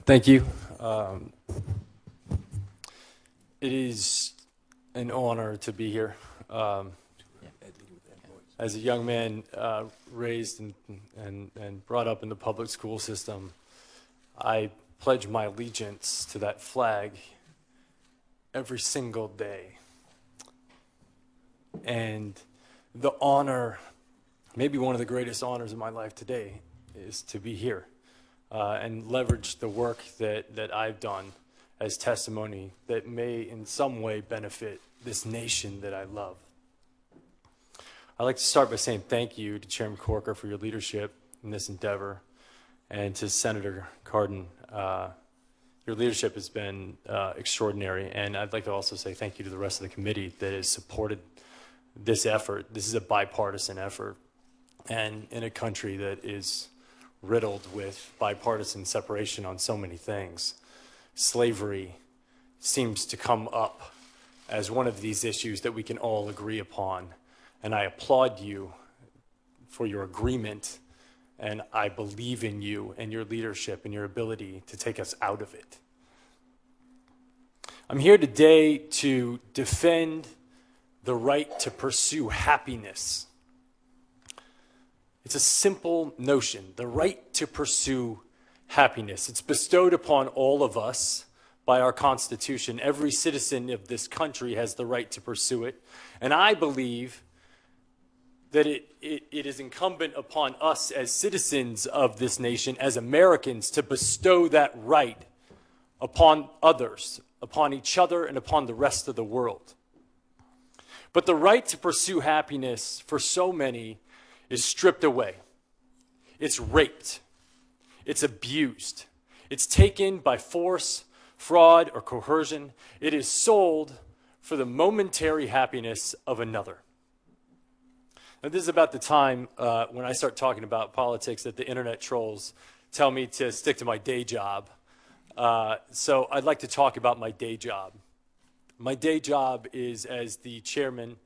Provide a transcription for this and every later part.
Thank you. It is an honor to be here. As a young man raised and brought up in the public school system, I pledge my allegiance to that flag every single day. And the honor, maybe one of the greatest honors of my life today, is to be here and leverage the work that I've done as testimony that may in some way benefit this nation that I love. I'd like to start by saying thank you to Chairman Corker for your leadership in this endeavor, and to Senator Cardin. Your leadership has been extraordinary, and I'd like to also say thank you to the rest of the committee that has supported this effort. This is a bipartisan effort, and in a country that is riddled with bipartisan separation on so many things, slavery seems to come up as one of these issues that we can all agree upon. And I applaud you for your agreement, and I believe in you and your leadership and your ability to take us out of it. I'm here today to defend the right to pursue happiness. It's a simple notion, the right to pursue happiness. It's bestowed upon all of us by our Constitution. Every citizen of this country has the right to pursue it. And I believe that it is incumbent upon us as citizens of this nation, as Americans, to bestow that right upon others, upon each other, and upon the rest of the world. But the right to pursue happiness for so many is stripped away. It's raped. It's abused. It's taken by force, fraud, or coercion. It is sold for the momentary happiness of another. Now, this is about the time when I start talking about politics that the internet trolls tell me to stick to my day job. So I'd like to talk about my day job. My day job is as the chairman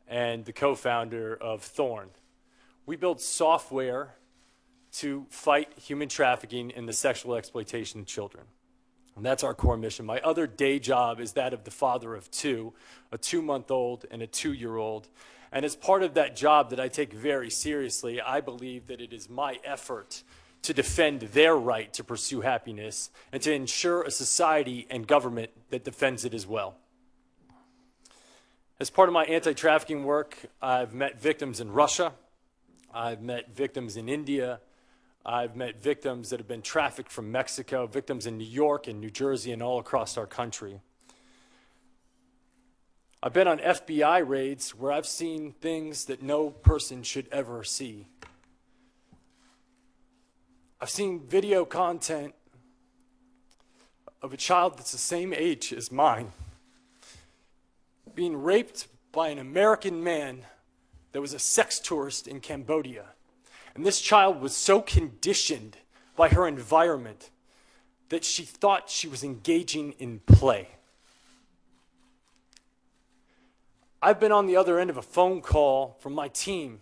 and the co-founder of Thorn. We build software to fight human trafficking and the sexual exploitation of children. And that's our core mission. My other day job is that of the father of two, a 2-month-old and a 2-year-old. And as part of that job that I take very seriously, I believe that it is my effort to defend their right to pursue happiness and to ensure a society and government that defends it as well. As part of my anti-trafficking work, I've met victims in Russia. I've met victims in India. I've met victims that have been trafficked from Mexico, victims in New York and New Jersey and all across our country. I've been on FBI raids where I've seen things that no person should ever see. I've seen video content of a child that's the same age as mine being raped by an American man that was a sex tourist in Cambodia. And this child was so conditioned by her environment that she thought she was engaging in play. I've been on the other end of a phone call from my team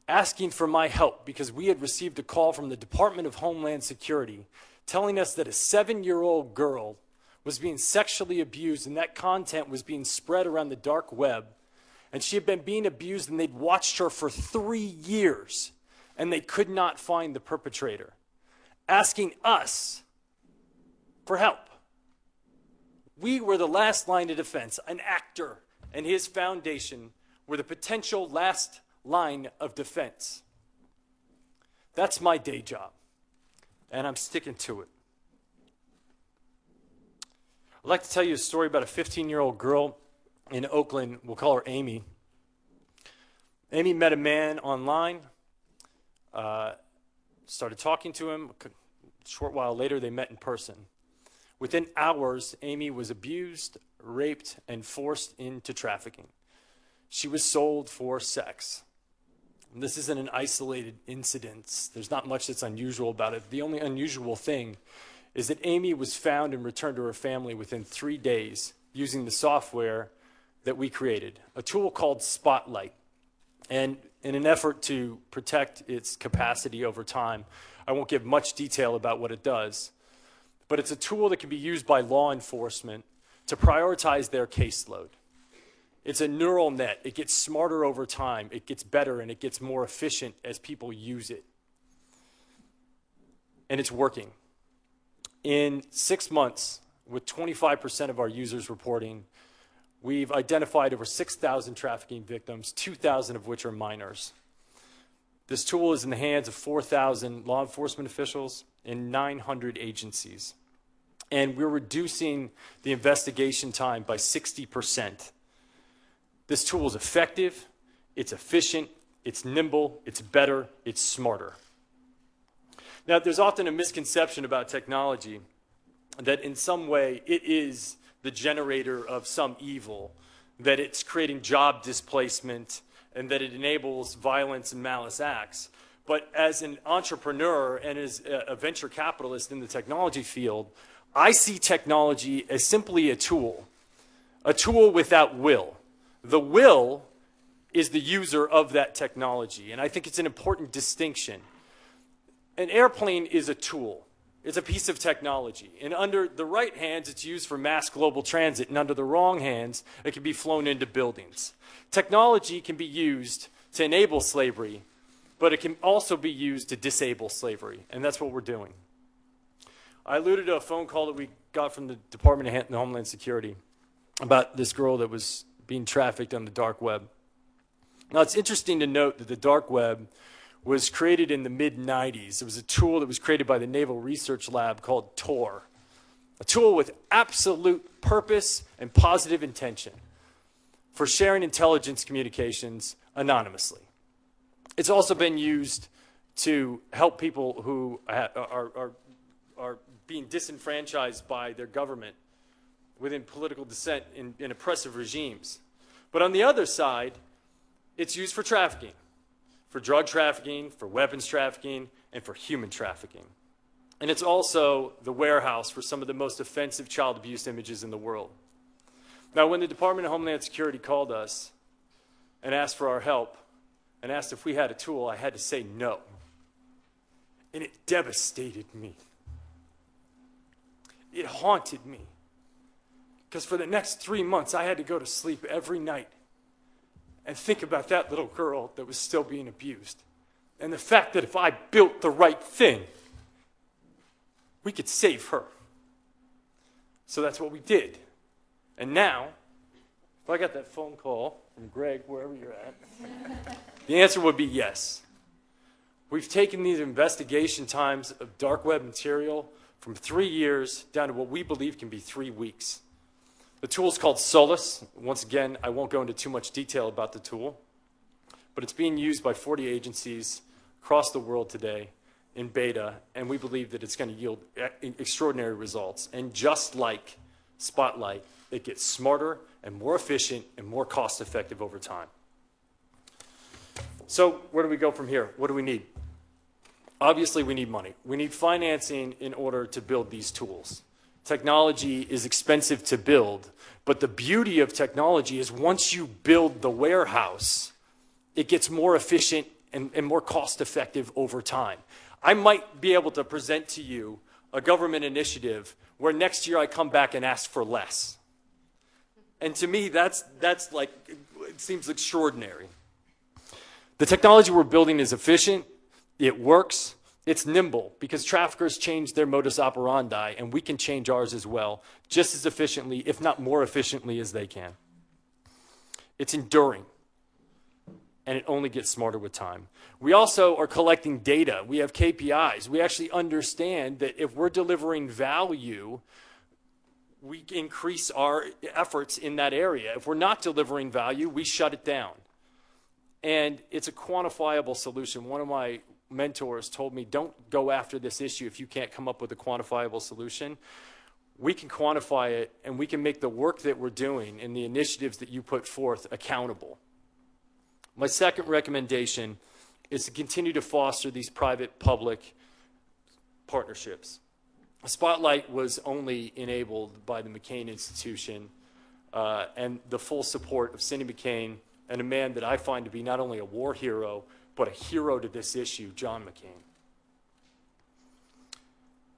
asking for my help because we had received a call from the Department of Homeland Security telling us that a 7-year-old girl was being sexually abused, and that content was being spread around the dark web. And she had been being abused, and they'd watched her for 3 years, and they could not find the perpetrator, asking us for help. We were the last line of defense. An actor and his foundation were the potential last line of defense. That's my day job, and I'm sticking to it. I'd like to tell you a story about a 15-year-old girl in Oakland. We'll call her Amy. Amy met a man online, started talking to him. A short while later, they met in person. Within hours, Amy was abused, raped, and forced into trafficking. She was sold for sex. And this isn't an isolated incident. There's not much that's unusual about it. The only unusual thing is that Amy was found and returned to her family within 3 days using the software that we created, a tool called Spotlight. And in an effort to protect its capacity over time. I won't give much detail about what it does, but it's a tool that can be used by law enforcement to prioritize their caseload. It's a neural net. It gets smarter over time. It gets better, and it gets more efficient as people use it. And it's working. In 6 months, with 25% of our users reporting, we've identified over 6,000 trafficking victims, 2,000 of which are minors. This tool is in the hands of 4,000 law enforcement officials and 900 agencies. And we're reducing the investigation time by 60%. This tool is effective, it's efficient, it's nimble, it's better, it's smarter. Now, there's often a misconception about technology that in some way it is the generator of some evil, that it's creating job displacement, and that it enables violence and malice acts. But as an entrepreneur and as a venture capitalist in the technology field, I see technology as simply a tool without will. The will is the user of that technology, and I think it's an important distinction. An airplane is a tool. It's a piece of technology. And under the right hands, it's used for mass global transit, and under the wrong hands, it can be flown into buildings. Technology can be used to enable slavery, but it can also be used to disable slavery, and that's what we're doing. I alluded to a phone call that we got from the Department of Homeland Security about this girl that was being trafficked on the dark web. Now, it's interesting to note that the dark web was created in the mid-90s. It was a tool that was created by the Naval Research Lab called Tor, a tool with absolute purpose and positive intention for sharing intelligence communications anonymously. It's also been used to help people who are being disenfranchised by their government within political dissent in oppressive regimes. But on the other side, it's used for trafficking. For drug trafficking, for weapons trafficking, and for human trafficking. And it's also the warehouse for some of the most offensive child abuse images in the world. Now, when the Department of Homeland Security called us and asked for our help and asked if we had a tool, I had to say no. And it devastated me. It haunted me. Because for the next 3 months, I had to go to sleep every night and think about that little girl that was still being abused. And the fact that if I built the right thing, we could save her. So that's what we did. And now, if I got that phone call from Greg, wherever you're at, the answer would be yes. We've taken these investigation times of dark web material from 3 years down to what we believe can be 3 weeks. The tool is called Solus. Once again, I won't go into too much detail about the tool, but it's being used by 40 agencies across the world today in beta, and we believe that it's going to yield extraordinary results. And just like Spotlight, it gets smarter and more efficient and more cost-effective over time. So where do we go from here? What do we need? Obviously, we need money. We need financing in order to build these tools. Technology is expensive to build, but the beauty of technology is once you build the warehouse, it gets more efficient and more cost-effective over time. I might be able to present to you a government initiative where next year I come back and ask for less. And to me, that's like, it seems extraordinary. The technology we're building is efficient, it works, it's nimble, because traffickers change their modus operandi, and we can change ours as well, just as efficiently, if not more efficiently, as they can. It's enduring, and it only gets smarter with time. We also are collecting data. We have KPIs. We actually understand that if we're delivering value, we increase our efforts in that area. If we're not delivering value, we shut it down. And it's a quantifiable solution. One of my mentors told me, don't go after this issue if you can't come up with a quantifiable solution. We can quantify it, and we can make the work that we're doing and the initiatives that you put forth accountable. My second recommendation is to continue to foster these private-public partnerships. Spotlight was only enabled by the McCain Institution and the full support of Cindy McCain, and a man that I find to be not only a war hero, but a hero to this issue, John McCain.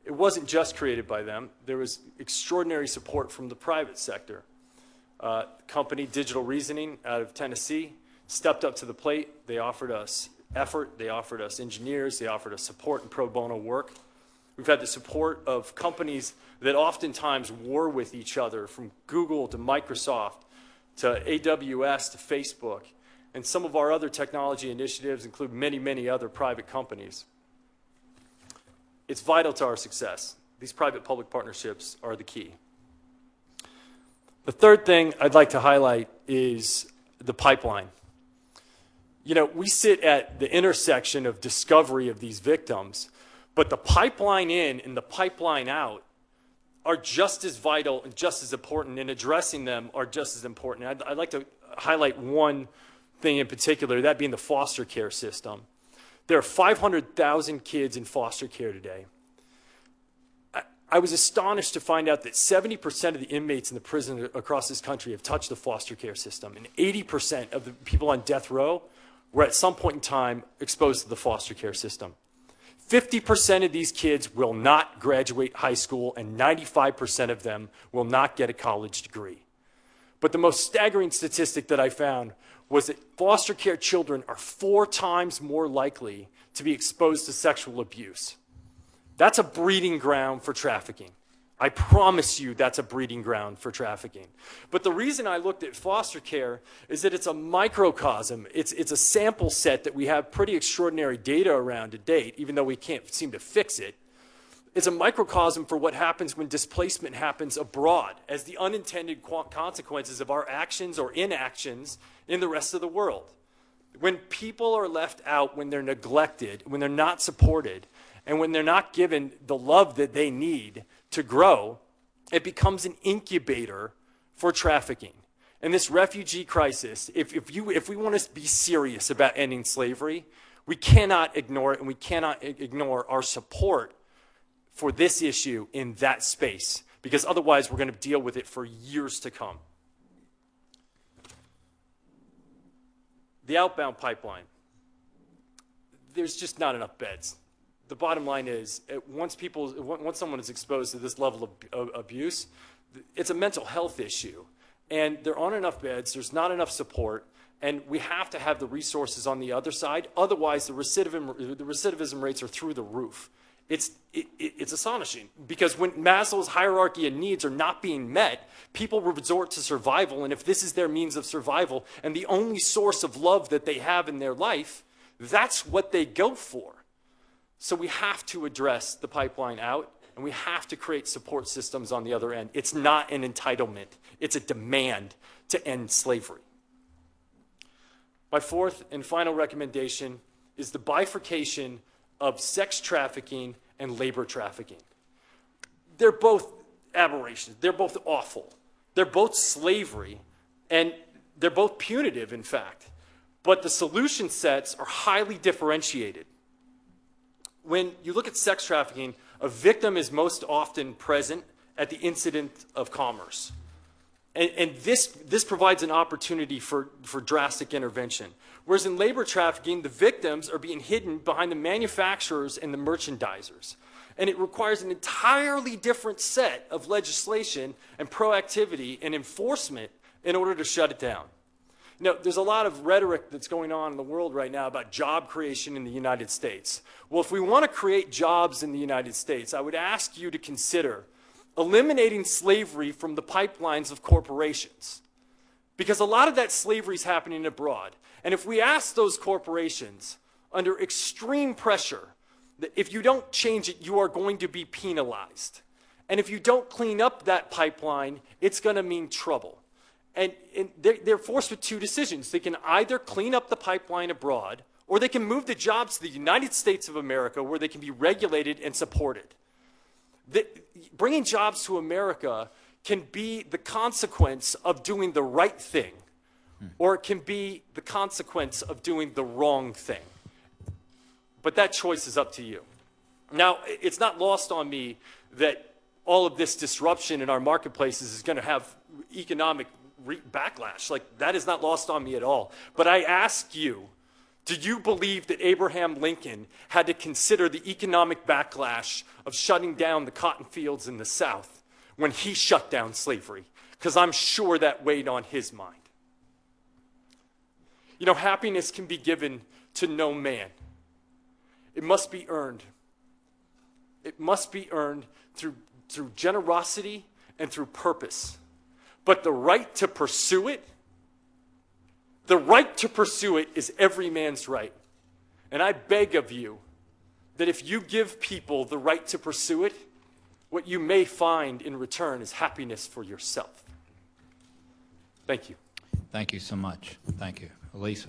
It wasn't just created by them. There was extraordinary support from the private sector. Company Digital Reasoning out of Tennessee stepped up to the plate. They offered us effort. They offered us engineers. They offered us support and pro bono work. We've had the support of companies that oftentimes war with each other, from Google to Microsoft to AWS to Facebook. And some of our other technology initiatives include many, many other private companies. It's vital to our success. These private-public partnerships are the key. The third thing I'd like to highlight is the pipeline. You know, we sit at the intersection of discovery of these victims, but the pipeline in and the pipeline out are just as vital and just as important, and addressing them are just as important. I'd like to highlight one thing in particular, that being the foster care system. There are 500,000 kids in foster care today. I was astonished to find out that 70% of the inmates in the prison across this country have touched the foster care system, and 80% of the people on death row were at some point in time exposed to the foster care system. 50% of these kids will not graduate high school, and 95% of them will not get a college degree. But the most staggering statistic that I found was that foster care children are 4 times more likely to be exposed to sexual abuse. That's a breeding ground for trafficking. I promise you that's a breeding ground for trafficking. But the reason I looked at foster care is that it's a microcosm. It's a sample set that we have pretty extraordinary data around to date, even though we can't seem to fix it. It's a microcosm for what happens when displacement happens abroad as the unintended consequences of our actions or inactions in the rest of the world. When people are left out, when they're neglected, when they're not supported, and when they're not given the love that they need to grow, it becomes an incubator for trafficking. And this refugee crisis, if we want to be serious about ending slavery, we cannot ignore it, and we cannot ignore our support for this issue in that space, because otherwise we're going to deal with it for years to come. The outbound pipeline. There's just not enough beds. The bottom line is, once someone is exposed to this level of abuse, it's a mental health issue. And there aren't enough beds, there's not enough support, and we have to have the resources on the other side. Otherwise, the recidivism rates are through the roof. It's astonishing, because when Maslow's hierarchy of needs are not being met, people resort to survival, and if this is their means of survival and the only source of love that they have in their life, that's what they go for. So we have to address the pipeline out, and we have to create support systems on the other end. It's not an entitlement. It's a demand to end slavery. My fourth and final recommendation is the bifurcation of sex trafficking and labor trafficking. They're both aberrations. They're both awful. They're both slavery, and they're both punitive, in fact. But the solution sets are highly differentiated. When you look at sex trafficking, a victim is most often present at the incident of commerce. And this provides an opportunity for drastic intervention. Whereas in labor trafficking, the victims are being hidden behind the manufacturers and the merchandisers. And it requires an entirely different set of legislation and proactivity and enforcement in order to shut it down. Now, there's a lot of rhetoric that's going on in the world right now about job creation in the United States. Well, if we want to create jobs in the United States, I would ask you to consider eliminating slavery from the pipelines of corporations. Because a lot of that slavery is happening abroad. And if we ask those corporations under extreme pressure that if you don't change it, you are going to be penalized. And if you don't clean up that pipeline, it's going to mean trouble. And they're forced with 2 decisions. They can either clean up the pipeline abroad, or they can move the jobs to the United States of America, where they can be regulated and supported. Bringing jobs to America can be the consequence of doing the right thing, or it can be the consequence of doing the wrong thing. But that choice is up to you. Now, it's not lost on me that all of this disruption in our marketplaces is going to have economic backlash. Like, that is not lost on me at all. But I ask you, do you believe that Abraham Lincoln had to consider the economic backlash of shutting down the cotton fields in the South when he shut down slavery? Because I'm sure that weighed on his mind. You know, happiness can be given to no man. It must be earned. It must be earned through generosity and through purpose. But the right to pursue it, is every man's right. And I beg of you that if you give people the right to pursue it, what you may find in return is happiness for yourself. Thank you. Thank you so much. Thank you. Elisa.